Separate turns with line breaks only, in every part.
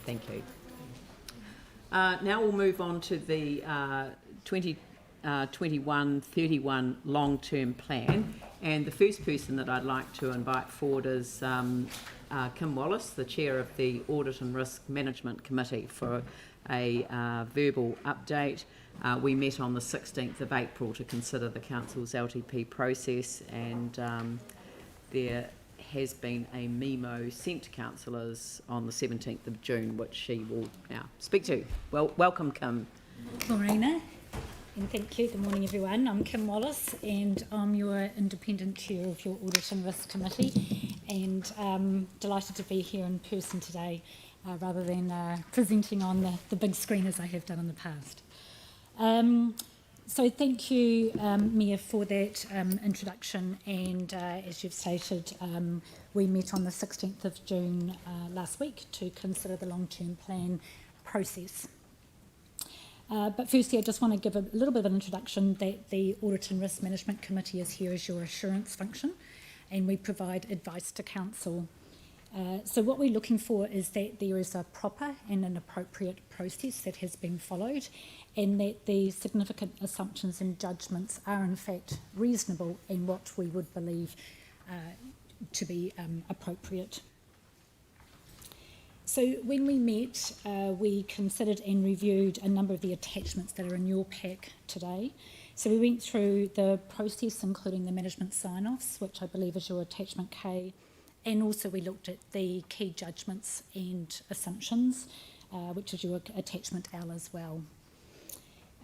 Thank you. Now we'll move on to the 2021-31 long-term plan, and the first person that I'd like to invite forward is Kim Wallace, the Chair of the Audit and Risk Management Committee, for a verbal update. We met on the 16th of April to consider the Council's LTP process, and there has been a memo sent to councillors on the 17th of June, which she will now speak to. Well, welcome, Kim.
Morena, and thank you. Good morning, everyone. I'm Kim Wallace, and I'm your independent chair of your Audit and Risk Committee, and delighted to be here in person today, rather than presenting on the big screen as I have done in the past. So thank you, Mia, for that introduction, and as you've stated, we met on the 16th of June last week to consider the long-term plan process. But firstly, I just want to give a little bit of an introduction that the Audit and Risk Management Committee is here as your assurance function, and we provide advice to Council. So what we're looking for is that there is a proper and an appropriate process that has been followed, and that the significant assumptions and judgments are in fact reasonable and what we would believe to be appropriate. So when we met, we considered and reviewed a number of the attachments that are in your pack today. So we went through the process, including the management sign-offs, which I believe is your attachment K, and also we looked at the key judgments and assumptions, which is your attachment L as well.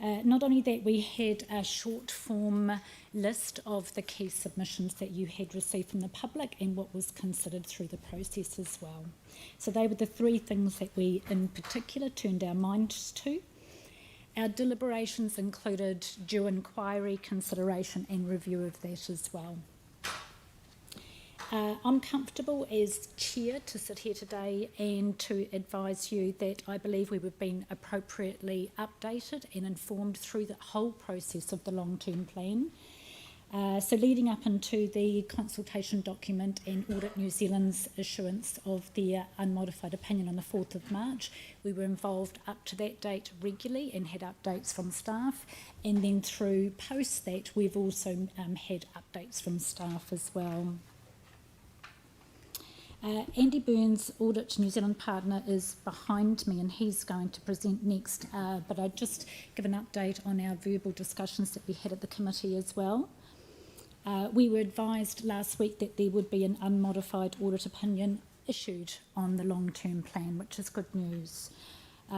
Not only that, we had a short form list of the key submissions that you had received from the public and what was considered through the process as well. So they were the three things that we in particular turned our minds to. Our deliberations included due inquiry, consideration and review of that as well. I'm comfortable as chair to sit here today and to advise you that I believe we have been appropriately updated and informed through the whole process of the long-term plan. So leading up into the consultation document and Audit New Zealand's issuance of their unmodified opinion on the 4th of March, we were involved up to that date regularly and had updates from staff, and then through post that we've also had updates from staff as well. Andy Burns, Audit New Zealand partner, is behind me and he's going to present next, but I'd just give an update on our verbal discussions that we had at the committee as well. We were advised last week that there would be an unmodified audit opinion issued on the long-term plan, which is good news.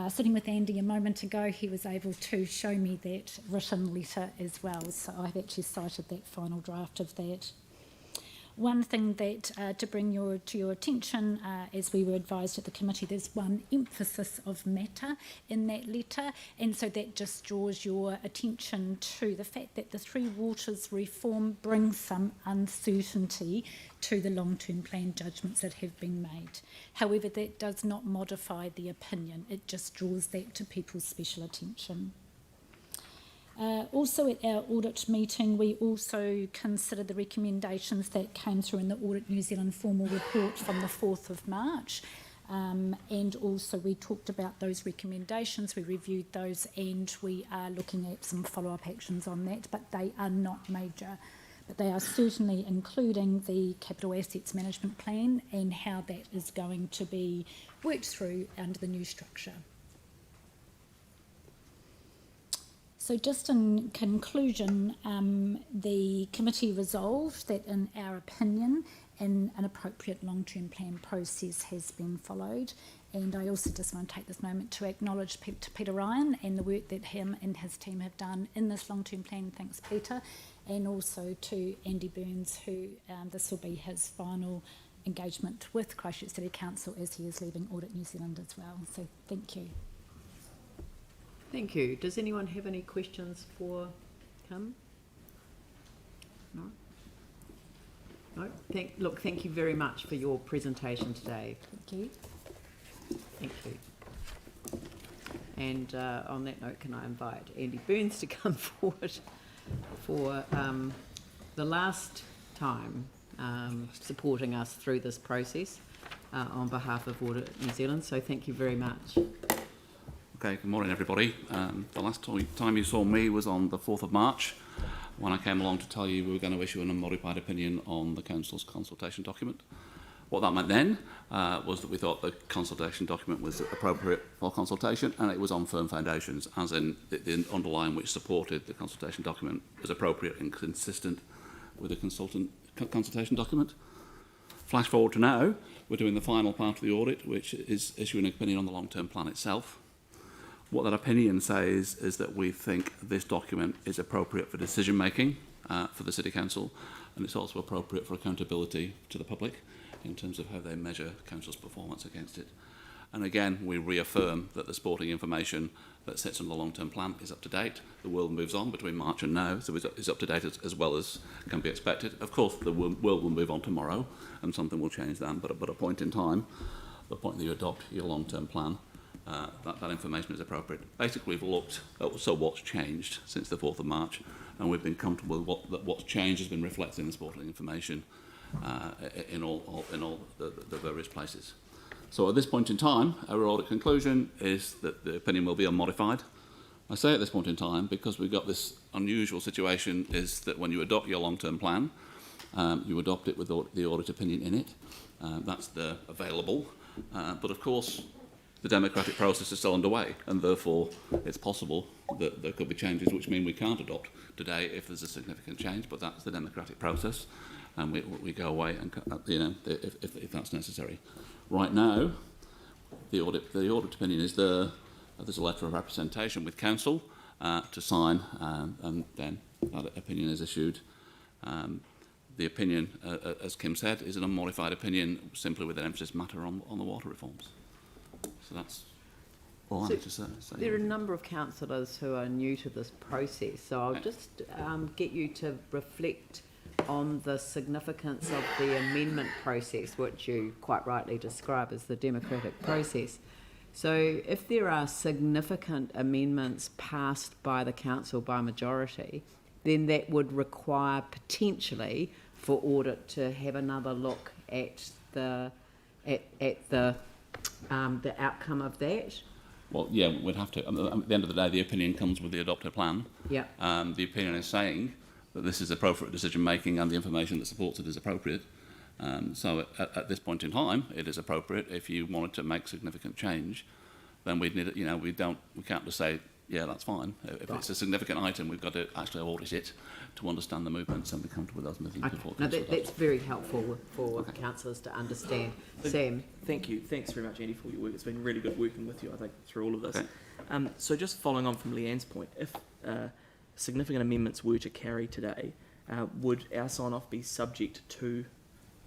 Sitting with Andy a moment ago, he was able to show me that written letter as well, so I've actually cited that final draft of that. One thing that to bring to your attention, as we were advised at the committee, there's one emphasis of matter in that letter, and so that just draws your attention to the fact that the Three Waters reform brings some uncertainty to the long-term plan judgments that have been made. However, that does not modify the opinion, it just draws that to people's special attention. Also at our audit meeting, we also considered the recommendations that came through in the Audit New Zealand formal report from the 4th of March. And also we talked about those recommendations, we reviewed those, and we are looking at some follow-up actions on that, but they are not major. But they are certainly including the capital assets management plan and how that is going to be worked through under the new structure. So just in conclusion, the committee resolved that in our opinion an appropriate long-term plan process has been followed, and I also just want to take this moment to acknowledge Peter Ryan and the work that him and his team have done in this long-term plan. Thanks, Peter, and also to Andy Burns, who this will be his final engagement with Christchurch City Council as he is leaving Audit New Zealand as well. So thank you.
Thank you. Does anyone have any questions for Kim? No? No? Thank you very much for your presentation today.
Thank you.
Thank you. And on that note, can I invite Andy Burns to come forward for the last time supporting us through this process. on behalf of Audit New Zealand. So thank you very much.
Okay, good morning everybody. The last time you saw me was on the 4th of March when I came along to tell you we were going to issue an unmodified opinion on the Council's consultation document. What that meant then was that we thought the consultation document was appropriate for consultation and it was on firm foundations, as in the underlying which supported the consultation document was appropriate and consistent with the consultation document. Flash forward to now, we're doing the final part of the audit, which is issuing an opinion on the long-term plan itself. What that opinion says is that we think this document is appropriate for decision making for the City Council, and it's also appropriate for accountability to the public in terms of how they measure Council's performance against it. And again, we reaffirm that the supporting information that sits on the long-term plan is up to date. The world moves on between March and now, so it's up to date as well as can be expected. Of course, the world will move on tomorrow, and something will change then, but at a point in time, the point that you adopt your long-term plan, that information is appropriate. Basically, we've looked at what's changed since the 4th of March, and we've been comfortable with what's changed has been reflected in the supporting information in all the various places. So at this point in time, our audit conclusion is that the opinion will be unmodified. I say at this point in time because we've got this unusual situation is that when you adopt your long-term plan, you adopt it with the audit opinion in it. That's available. But of course, the democratic process is still underway, and therefore it's possible that there could be changes which mean we can't adopt today if there's a significant change, but that's the democratic process, and we go away and, if that's necessary. Right now, the audit opinion is there. There's a letter of representation with Council to sign, and then that opinion is issued. The opinion, as Kim said, is an unmodified opinion, simply with an emphasis matter on the water reforms. So that's all I need to say.
There are a number of councillors who are new to this process, so I'll just get you to reflect on the significance of the amendment process, which you quite rightly describe as the democratic process. So if there are significant amendments passed by the council by majority, then that would require potentially for audit to have another look at the outcome of that.
Well, yeah, we'd have to. At the end of the day, the opinion comes with the adopted plan.
Yeah.
The opinion is saying that this is appropriate decision making and the information that supports it is appropriate. So at this point in time, it is appropriate. If you wanted to make significant change, then we'd need it. You know, we can't just say, yeah, that's fine. If it's a significant item, we've got to actually audit it to understand the movements and be comfortable with those movements.
Okay. No, that's very helpful for councillors to understand. Sam.
Thank you. Thanks very much, Andy, for your work. It's been really good working with you, I think, through all of this.
Okay.
So just following on from Leanne's point, if significant amendments were to carry today, would our sign-off be subject to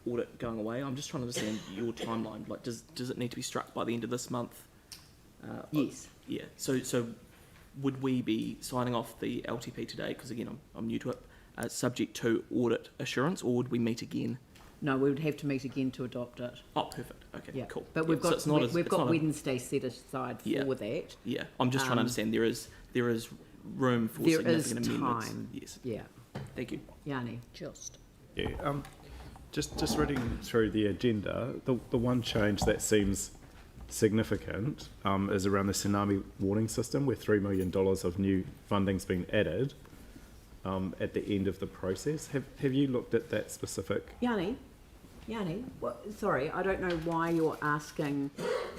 audit going away? I'm just trying to understand your timeline. Like, does it need to be struck by the end of this month?
Yes.
Yeah. So would we be signing off the LTP today? Because again, I'm new to it. Subject to audit assurance, or would we meet again?
No, we would have to meet again to adopt it.
Oh, perfect. Okay,
Yeah.
cool.
But we've got
so
we've got Wednesday set aside for that.
Yeah, I'm just trying to understand. There is room for significant amendments.
Time.
Yes.
Yeah.
Thank you.
Yanni.
Yeah. Just reading through the agenda, the one change that seems significant is around the tsunami warning system, where $3 million of new funding's been added at the end of the process. Have you looked at that specific?
Yanni, sorry, I don't know why you're asking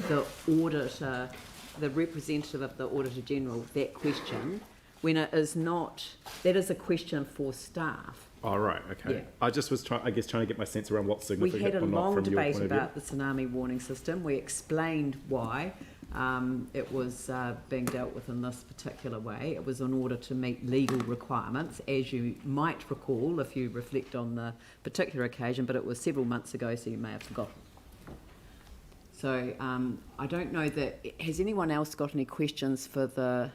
the auditor, the representative of the Auditor General, that question, when it is not, that is a question for staff.
Oh, right, okay.
Yeah.
I just was trying to get my sense around what's significant
We had a
or not
long
from your
debate
point of view.
about the tsunami warning system. We explained why it was being dealt with in this particular way. It was in order to meet legal requirements, as you might recall if you reflect on the particular occasion, but it was several months ago, so you may have forgotten. So I don't know that. Has anyone else got any questions for our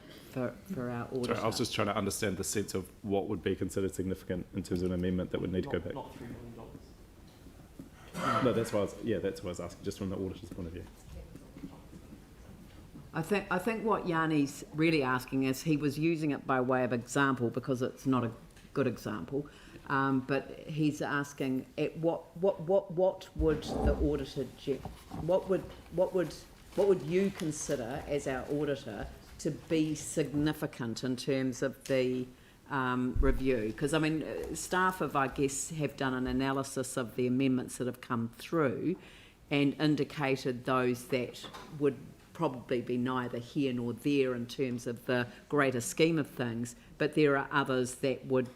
auditor?
Sorry, I was just trying to understand the sense of what would be considered significant in terms of an amendment that would need to go back.
Not $3 million.
No, that's why I was asking, just from the auditor's point of view.
I think what Yanni's really asking is, he was using it by way of example because it's not a good example. but he's asking at what would the auditor what would you consider as our auditor to be significant in terms of the review? Because I mean, staff have, I guess, have done an analysis of the amendments that have come through and indicated those that would probably be neither here nor there in terms of the greater scheme of things, but there are others that would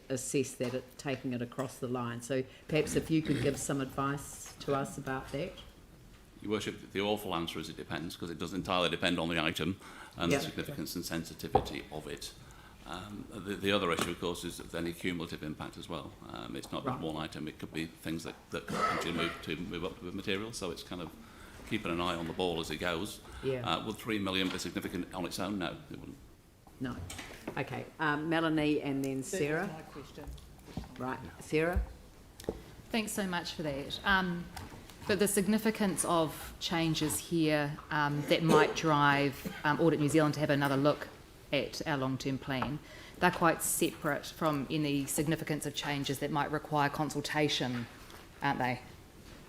assess that taking it across the line. So perhaps if you could give some advice to us about that.
Your Worship, the awful answer is it depends, because it does entirely depend on the item and the significance and sensitivity of it. The other issue, of course, is any cumulative impact as well. It's not just one item, it could be things that could continue to move up with material, so it's kind of keeping an eye on the ball as it goes. Would 3 million be significant on its own? No, it wouldn't.
No. Okay, Melanie and then Sarah.
That's my question.
Right, Sarah?
Thanks so much for that. But the significance of changes here that might drive Audit New Zealand to have another look at our long-term plan, they're quite separate from any significance of changes that might require consultation, aren't they?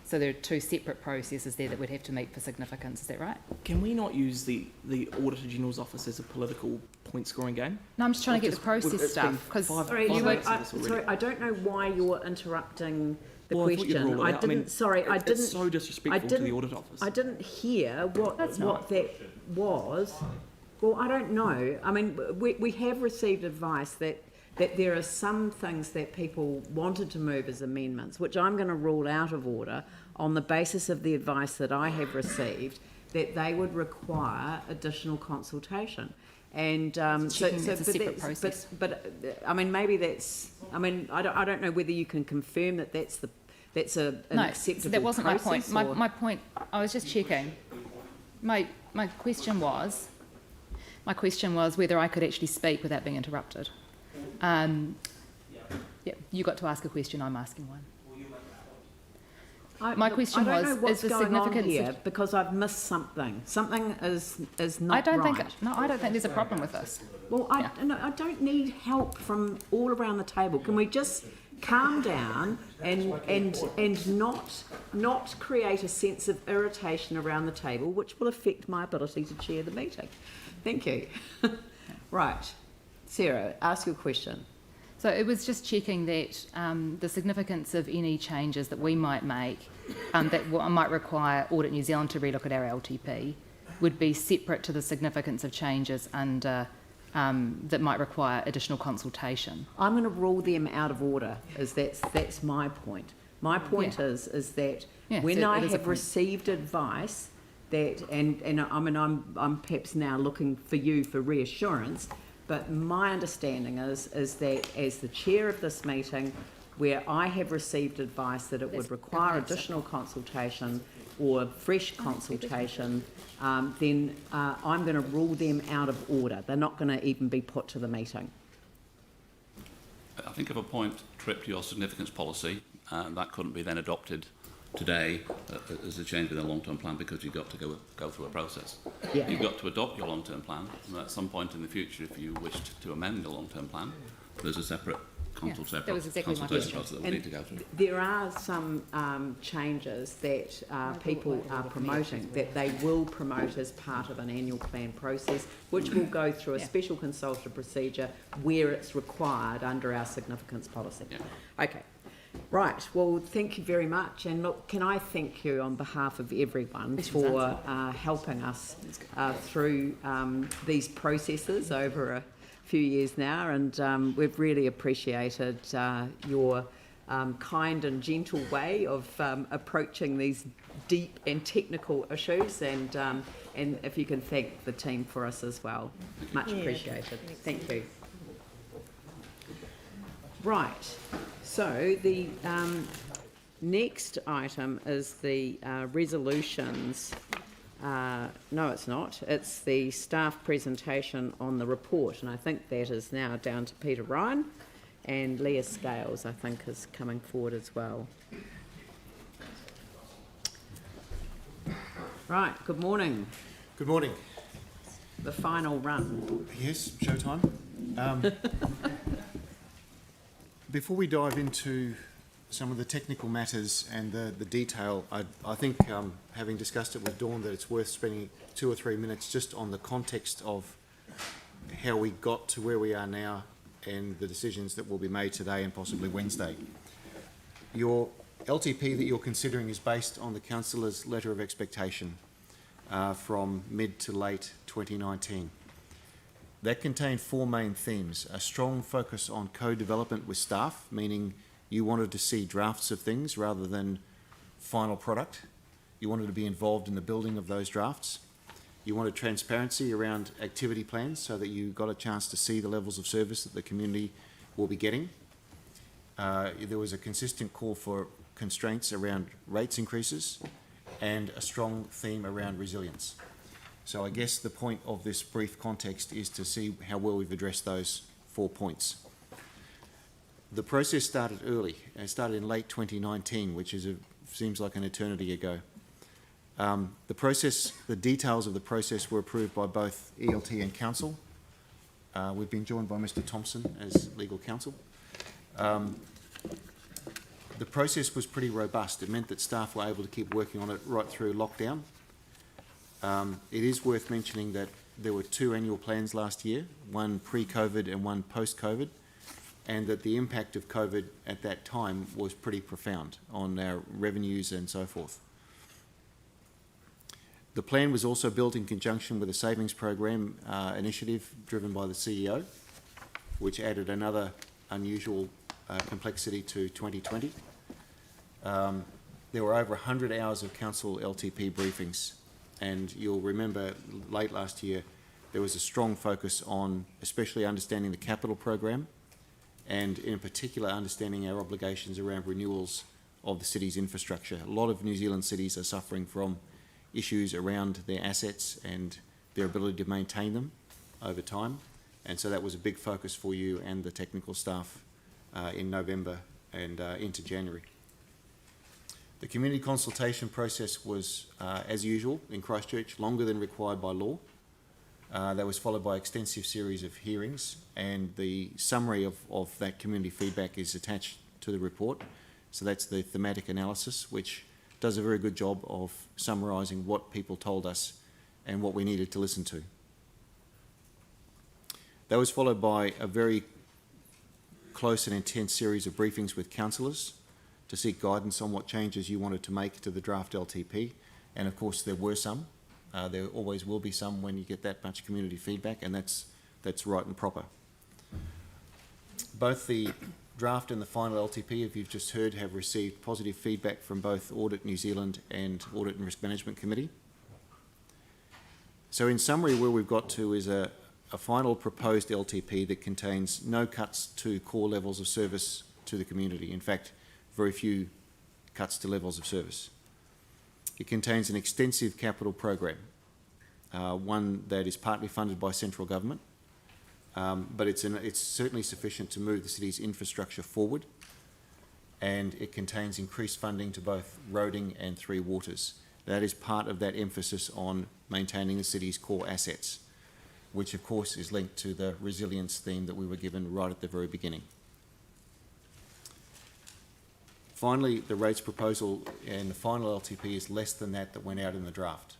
So there are two separate processes there that we'd have to meet for significance, is that right?
Can we not use the Auditor General's office as a political point scoring game?
No, I'm just trying to get the process stuff. Because
Sorry, I don't know why you're interrupting the question.
I thought you'd rule it out. It's so disrespectful to the audit office.
I didn't hear what that was. Well, I don't know. I mean, we have received advice that there are some things that people wanted to move as amendments, which I'm going to rule out of order on the basis of the advice that I have received, that they would require additional consultation. And
it's a separate process.
But I mean, maybe that's. I mean, I don't know whether you can confirm that that's an acceptable.
So that wasn't my point.
Or...
My point. I was just checking. My question was whether I could actually speak without being interrupted. Yeah, you got to ask a question. I'm asking one. My question was: is the significance
here because I've missed something? Something is not
I don't
right.
I don't think there's a problem with this.
Well, I don't need help from all around the table. Can we just calm down and not create a sense of irritation around the table, which will affect my ability to chair the meeting? Thank you. Right, Sarah, ask your question.
So it was just checking that the significance of any changes that we might make that might require Audit New Zealand to relook at our LTP would be separate to the significance of changes under that might require additional consultation.
I'm going to rule them out of order. That's my point. My point is that when I have received advice that, and I mean I'm perhaps now looking for you for reassurance. But my understanding is that as the chair of this meeting, where I have received advice that it would require additional consultation or fresh consultation, then I'm going to rule them out of order. They're not going to even be put to the meeting.
I think if a point tripped your significance policy, that couldn't be then adopted today as a change in the long-term plan because you've got to go through a process.
Yeah.
You've got to adopt your long-term plan, and at some point in the future, if you wished to amend your long-term plan, there's a separate consultation process that we need to go through.
There are some changes that people are promoting, that they will promote as part of an annual plan process, which will go through a special consultative procedure where it's required under our significance policy.
Yeah.
Okay. Right, well, thank you very much. And look, can I thank you on behalf of everyone for helping us through these processes over a few years now. And we've really appreciated your kind and gentle way of approaching these deep and technical issues. And if you can thank the team for us as well. Much appreciated. Thank you. Right. So the next item is the resolutions. No, it's not. It's the staff presentation on the report, and I think that is now down to Peter Ryan, and Leah Scales, I think, is coming forward as well. Right. Good morning.
Good morning.
The final run.
Yes, showtime.
Before we dive into some of the technical matters and the detail, I think, having discussed it with Dawn, that it's worth spending 2 or 3 minutes just on the context of how we got to where we are now and the decisions that will be made today and possibly Wednesday. Your LTP that you're considering is based on the councillor's letter of expectation from mid to late 2019. That contained 4 main themes: a strong focus on co-development with staff, meaning you wanted to see drafts of things rather than final product. You wanted to be involved in the building of those drafts. You wanted transparency around activity plans so that you got a chance to see the levels of service that the community will be getting. There was a consistent call for constraints around rates increases and a strong theme around resilience. So I guess the point of this brief context is to see how well we've addressed those 4 points. The process started early. It started in late 2019, which seems like an eternity ago. The details of the process were approved by both ELT and council. We've been joined by Mr. Thompson as legal counsel. The process was pretty robust. It meant that staff were able to keep working on it right through lockdown. It is worth mentioning that there were 2 annual plans last year, one pre-COVID and one post-COVID, and that the impact of COVID at that time was pretty profound on our revenues and so forth. The plan was also built in conjunction with a savings program initiative driven by the CEO, which added another unusual complexity to 2020. There were over 100 hours of council LTP briefings, and you'll remember late last year there was a strong focus on especially understanding the capital program and in particular understanding our obligations around renewals of the city's infrastructure. A lot of New Zealand cities are suffering from issues around their assets and their ability to maintain them over time, and so that was a big focus for you and the technical staff in November and into January. The community consultation process was, as usual in Christchurch, longer than required by law. That was followed by an extensive series of hearings, and the summary of that community feedback is attached to the report. So that's the thematic analysis, which does a very good job of summarising what people told us and what we needed to listen to. That was followed by a very close and intense series of briefings with councillors to seek guidance on what changes you wanted to make to the draft LTP. And of course there were some. There always will be some when you get that much community feedback, and that's right and proper. Both the draft and the final LTP, if you've just heard, have received positive feedback from both Audit New Zealand and Audit and Risk Management Committee. So in summary, where we've got to is a final proposed LTP that contains no cuts to core levels of service to the community. In fact, very few cuts to levels of service. It contains an extensive capital program, one that is partly funded by central government, but it's certainly sufficient to move the city's infrastructure forward, and it contains increased funding to both roading and 3 waters. That is part of that emphasis on maintaining the city's core assets, which of course is linked to the resilience theme that we were given right at the very beginning. Finally, the rates proposal in the final LTP is less than that went out in the draft.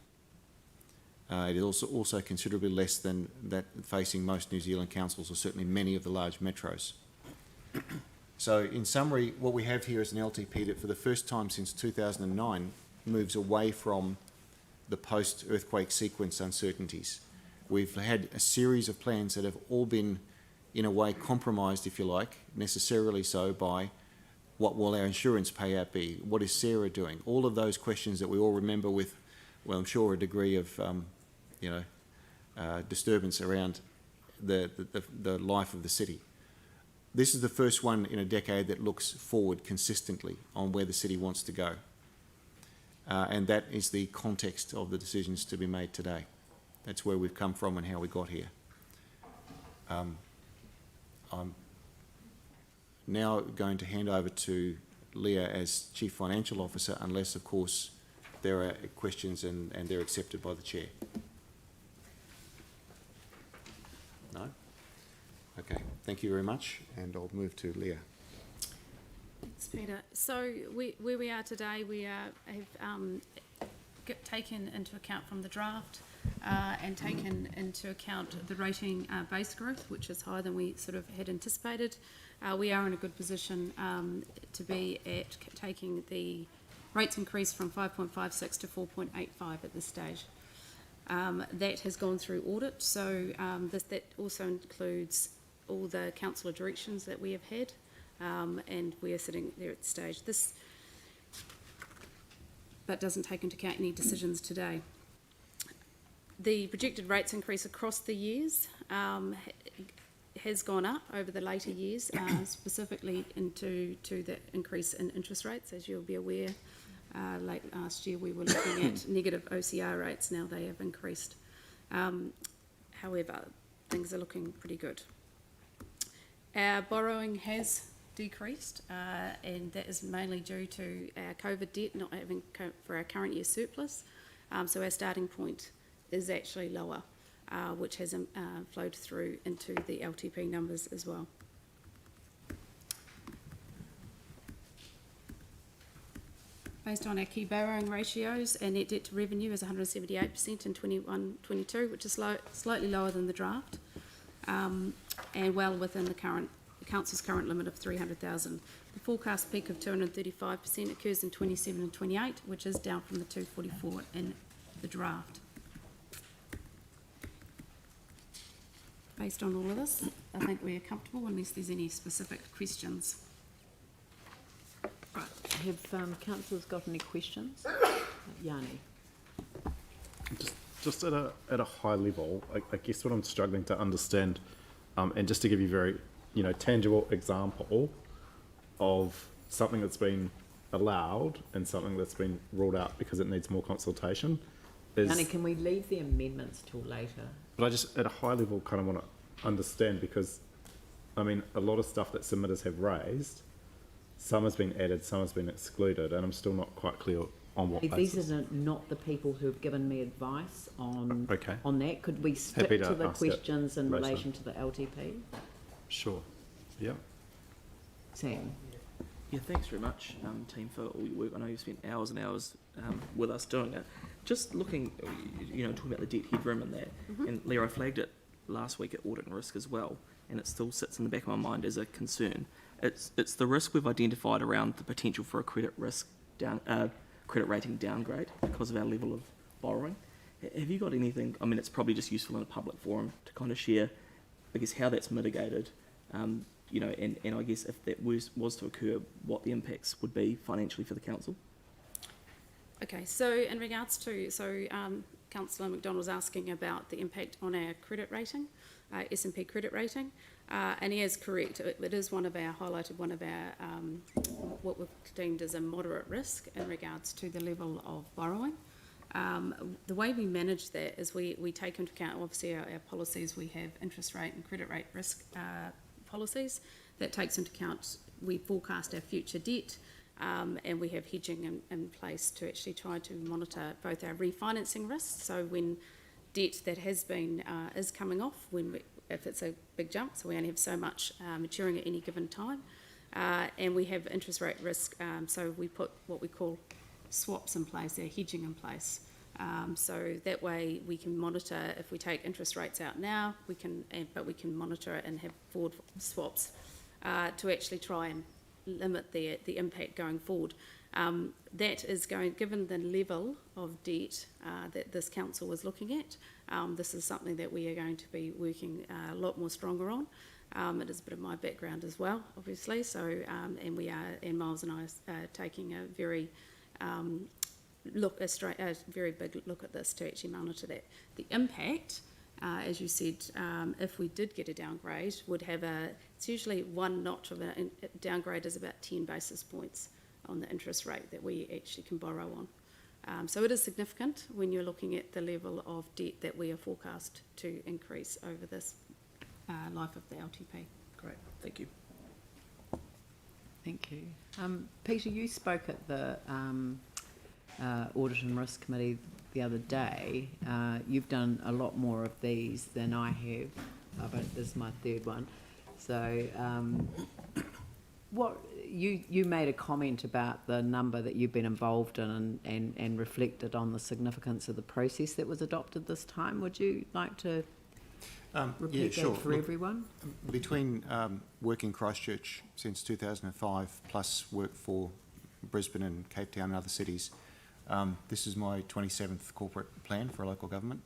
It is also considerably less than that facing most New Zealand councils, or certainly many of the large metros. So in summary, what we have here is an LTP that for the first time since 2009 moves away from the post-earthquake sequence uncertainties. We've had a series of plans that have all been, in a way, compromised, if you like, necessarily so by what will our insurance payout be? What is Sarah doing? All of those questions that we all remember with, well, I'm sure a degree of, disturbance around the life of the city. This is the first one in a decade that looks forward consistently on where the city wants to go. And that is the context of the decisions to be made today. That's where we've come from and how we got here. I'm now going to hand over to Leah as Chief Financial Officer, unless, of course, there are questions and they're accepted by the Chair. No? Okay, thank you very much, and I'll move to Leah.
Thanks, Peter. So where we are today, we have taken into account from the draft and taken into account the rating base growth, which is higher than we sort of had anticipated. We are in a good position to be at taking the rates increase from 5.56 to 4.85 at this stage. That has gone through audit, so that also includes all the councillor directions that we have had, and we are sitting there at the stage. This but doesn't take into account any decisions today. The projected rates increase across the years has gone up over the later years, specifically to the increase in interest rates. As you'll be aware, late last year we were looking at negative OCR rates. Now they have increased. However, things are looking pretty good. Our borrowing has decreased, and that is mainly due to our COVID debt not having for our current year surplus. So our starting point is actually lower, which has flowed through into the LTP numbers as well. Based on our key borrowing ratios, our net debt to revenue is 178% in 21-22, which is slightly lower than the draft, and well within the council's current limit of 300,000. The forecast peak of 235% occurs in 27 and 28, which is down from the 244 in the draft. Based on all of this, I think we are comfortable unless there's any specific questions.
Right. Have councillors got any questions? Yanni.
Just at a high level, I guess what I'm struggling to understand, and just to give you very, tangible example of something that's been allowed and something that's been ruled out because it needs more consultation.
Yanni, can we leave the amendments till later?
But I just, at a high level, kind of want to understand because, a lot of stuff that submitters have raised, some has been added, some has been excluded, and I'm still not quite clear on what basis.
These are not the people who have given me advice on that. Could we stick
Happy
to the
ask it
questions in
later.
relation to the LTP?
Sure. Yeah.
Sam?
Yeah, thanks very much, team, for all your work. I know you've spent hours and hours with us doing it. Just looking, talking about the debt headroom and that, and Leo flagged it last week at Audit and Risk as well, and it still sits in the back of my mind as a concern. It's the risk we've identified around the potential for a credit rating downgrade because of our level of borrowing. Have you got anything? It's probably just useful in a public forum to kind of share, I guess, how that's mitigated. And I guess if that was to occur, what the impacts would be financially for the council.
Okay, so in regards to, Councillor McDonald was asking about the impact on our credit rating, S&P credit rating, and he is correct. It is highlighted one of our, what we've deemed as a moderate risk in regards to the level of borrowing. The way we manage that is we take into account, obviously, our policies. We have interest rate and credit rate risk policies that takes into account, we forecast our future debt, and we have hedging in place to actually try to monitor both our refinancing risks. So when debt that has been is coming off, if it's a big jump, so we only have so much maturing at any given time, and we have interest rate risk, so we put what we call swaps in place, our hedging in place. So that way we can monitor if we take interest rates out now, but we can monitor it and have forward swaps to actually try and limit the impact going forward. That is given the level of debt that this council was looking at, this is something that we are going to be working a lot more stronger on. It is a bit of my background as well, obviously, so and Miles and I are taking a very very big look at this to actually monitor that. The impact, as you said, if we did get a downgrade, would have it's usually one notch of a downgrade is about 10 basis points on the interest rate that we actually can borrow on. So it is significant when you're looking at the level of debt that we are forecast to increase over this life of the LTP.
Great, thank you.
Thank you. Peter, you spoke at the Audit and Risk Committee the other day. You've done a lot more of these than I have, but this is my third one. So what you made a comment about the number that you've been involved in and reflected on the significance of the process that was adopted this time. Would you like to repeat that for everyone?
Between work in Christchurch since 2005, plus work for Brisbane and Cape Town and other cities, this is my 27th corporate plan for a local government.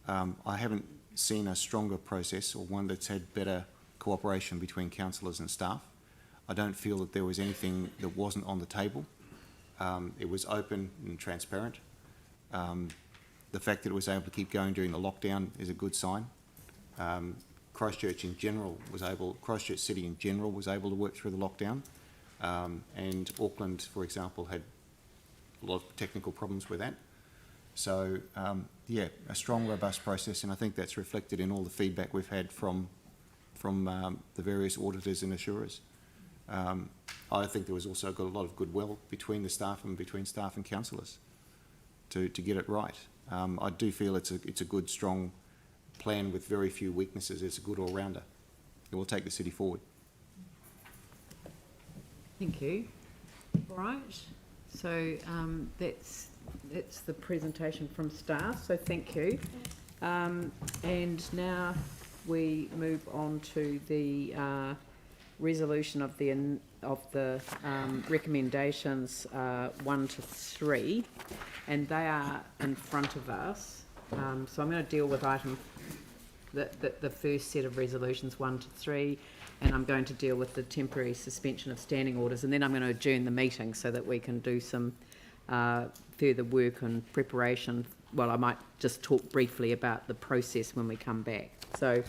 I haven't seen a stronger process or one that's had better cooperation between councillors and staff. I don't feel that there was anything that wasn't on the table. It was open and transparent. The fact that it was able to keep going during the lockdown is a good sign. Christchurch City in general was able to work through the lockdown, and Auckland, for example, had a lot of technical problems with that. So, yeah, a strong, robust process, and I think that's reflected in all the feedback we've had from the various auditors and assurers. I think there was also a lot of goodwill between the staff and between staff and councillors to get it right. I do feel it's a good, strong plan with very few weaknesses. It's a good all-rounder. It will take the city forward.
Thank you. All right. So that's the presentation from staff. So thank you. And now we move on to the resolution of the recommendations 1 to 3, and they are in front of us. So I'm going to deal with the first set of resolutions 1 to 3, and I'm going to deal with the temporary suspension of standing orders, and then I'm going to adjourn the meeting so that we can do some further work and preparation. Well, I might just talk briefly about the process when we come back. So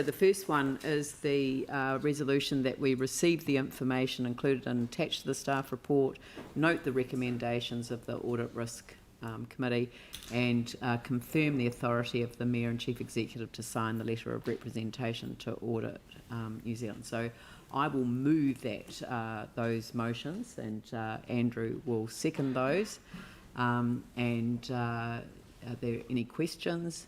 the first one is the resolution that we receive the information included and attached to the staff report, note the recommendations of the Audit Risk Committee, and confirm the authority of the Mayor and Chief Executive to sign the letter of representation to Audit New Zealand. So I will move those motions, and Andrew will second those. Are there any questions?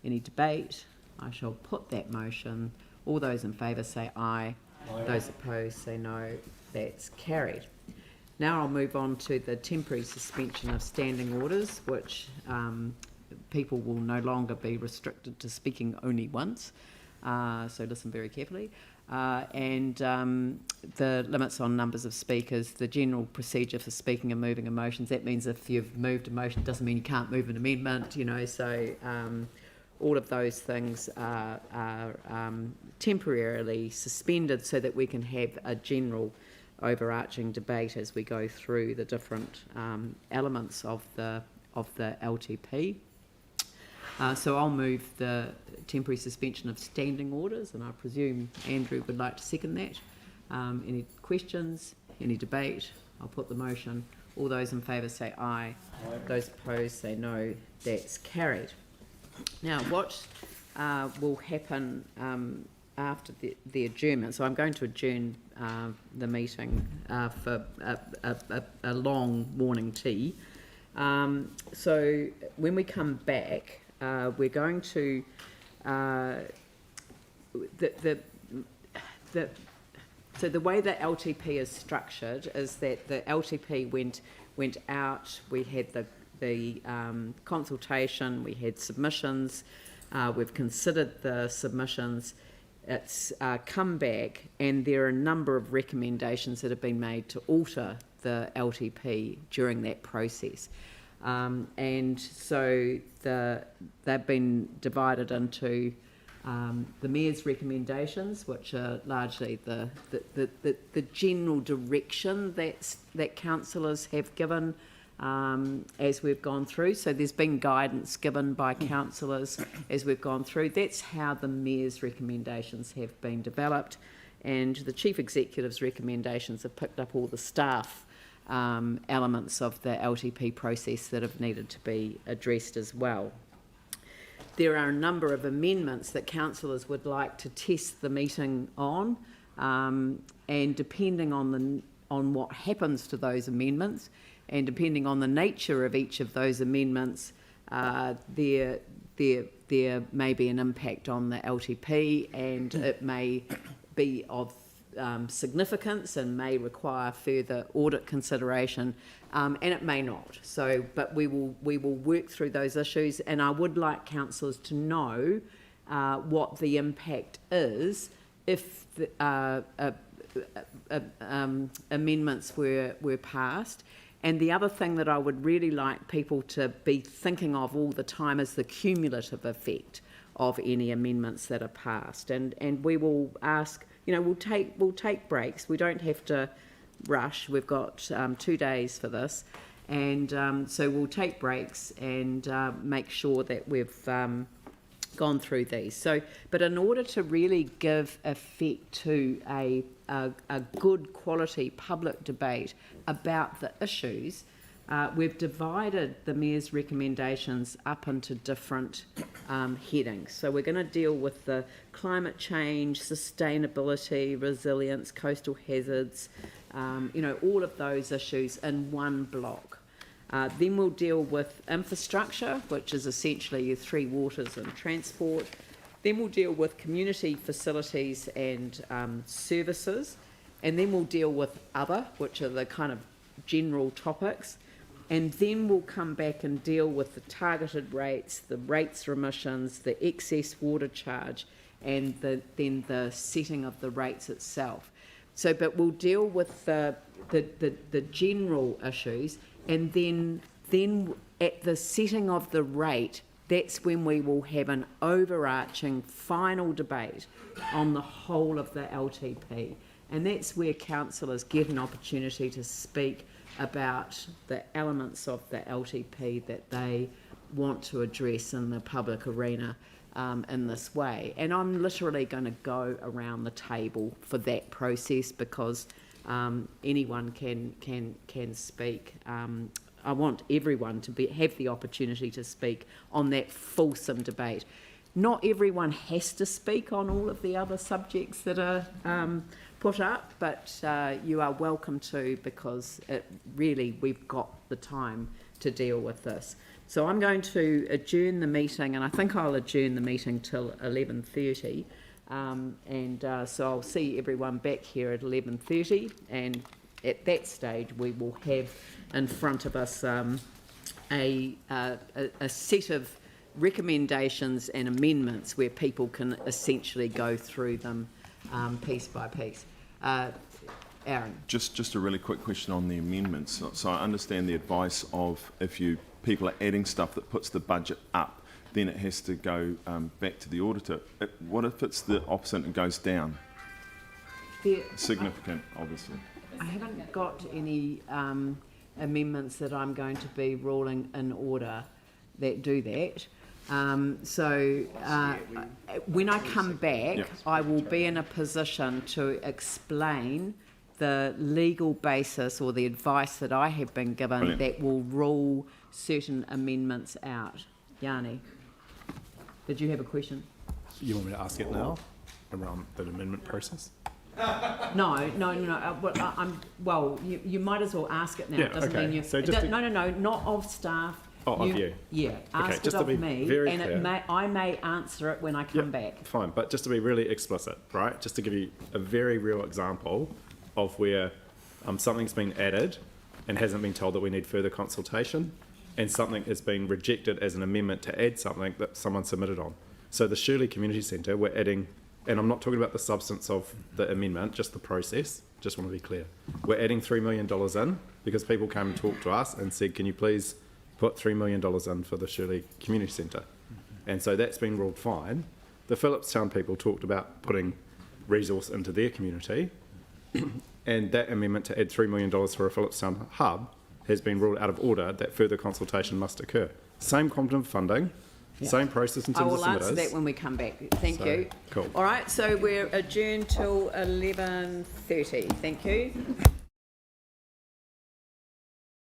Any debate? I shall put that motion. All those in favour say aye. Aye. Those opposed say no. That's carried. Now I'll move on to the temporary suspension of standing orders, which people will no longer be restricted to speaking only once. So listen very carefully. And the limits on numbers of speakers, the general procedure for speaking and moving motions. That means if you've moved a motion, it doesn't mean you can't move an amendment, so all of those things are temporarily suspended so that we can have a general overarching debate as we go through the different elements of the LTP. So I'll move the temporary suspension of standing orders, and I presume Andrew would like to second that. Any questions? Any debate? I'll put the motion. All those in favour say aye. Aye. Those opposed say no. That's carried. Now, what will happen after the adjournment? So I'm going to adjourn the meeting for a long morning tea. So when we come back, we're going to so the way the LTP is structured is that the LTP went out. We had the consultation. We had submissions. We've considered the submissions. It's come back, and there are a number of recommendations that have been made to alter the LTP during that process. And so they've been divided into the Mayor's recommendations, which are largely the general direction that councillors have given as we've gone through. So there's been guidance given by councillors as we've gone through. That's how the Mayor's recommendations have been developed, and the Chief Executive's recommendations have picked up all the staff elements of the LTP process that have needed to be addressed as well. There are a number of amendments that councillors would like to test the meeting on, and depending on what happens to those amendments, and depending on the nature of each of those amendments, there may be an impact on the LTP, and it may be of significance and may require further audit consideration, and it may not. So, but we will work through those issues, and I would like councillors to know what the impact is if the, amendments were passed. And the other thing that I would really like people to be thinking of all the time is the cumulative effect of any amendments that are passed. And we will ask, you know, we'll take breaks. We don't have to rush. We've got 2 days for this, and so we'll take breaks and make sure that we've gone through these. So, but in order to really give effect to a good quality public debate about the issues, we've divided the Mayor's recommendations up into different headings. So we're going to deal with the climate change, sustainability, resilience, coastal hazards, you know, all of those issues in one block. Then we'll deal with infrastructure, which is essentially your three waters and transport. Then we'll deal with community facilities and services. And then we'll deal with other, which are the kind of general topics. And then we'll come back and deal with the targeted rates, the rates remissions, the excess water charge, and then the setting of the rates itself. So, but we'll deal with the general issues, and then at the setting of the rate, that's when we will have an overarching final debate on the whole of the LTP. And that's where councillors get an opportunity to speak about the elements of the LTP that they want to address in the public arena in this way. And I'm literally going to go around the table for that process, because anyone can speak. I want everyone to have the opportunity to speak on that fulsome debate. Not everyone has to speak on all of the other subjects that are put up, but you are welcome to, because we've got the time to deal with this. So I'm going to adjourn the meeting, and I think I'll adjourn the meeting till 11:30. So I'll see everyone back here at 11:30, and at that stage we will have in front of us a set of recommendations and amendments where people can essentially go through them piece by piece. Aaron.
Just a really quick question on the amendments. So I understand the advice of, if people are adding stuff that puts the budget up, then it has to go back to the auditor. What if it's the opposite and goes down? Significant, obviously.
I haven't got any amendments that I'm going to be ruling in order that do that. When I come back,
yep,
I will be in a position to explain the legal basis or the advice that I have been given. Brilliant. That will rule certain amendments out. Yanni, did you have a question?
You want me to ask it now around the amendment process?
No. You might as well ask it now.
Yeah,
It doesn't
okay.
mean you.
So just
no, not of staff.
Of you.
Yeah, ask
just
it
to be
of me,
very
and
clear.
I may answer it when I come back.
Fine, but just to be really explicit, right? Just to give you a very real example of where something's been added and hasn't been told that we need further consultation, and something has been rejected as an amendment to add something that someone submitted on. So the Shirley Community Centre, we're adding, and I'm not talking about the substance of the amendment, just the process, just want to be clear. We're adding $3 million in because people came and talked to us and said, can you please put $3 million in for the Shirley Community Centre? And so that's been ruled fine. The Phillipstown people talked about putting resource into their community, and that amendment to add $3 million for a Phillipstown hub has been ruled out of order, that further consultation must occur. Same quantum of funding, same process in terms of submitters.
I will answer that when we come back. Thank you.
Cool.
All right, so we're adjourned till 11:30. Thank you.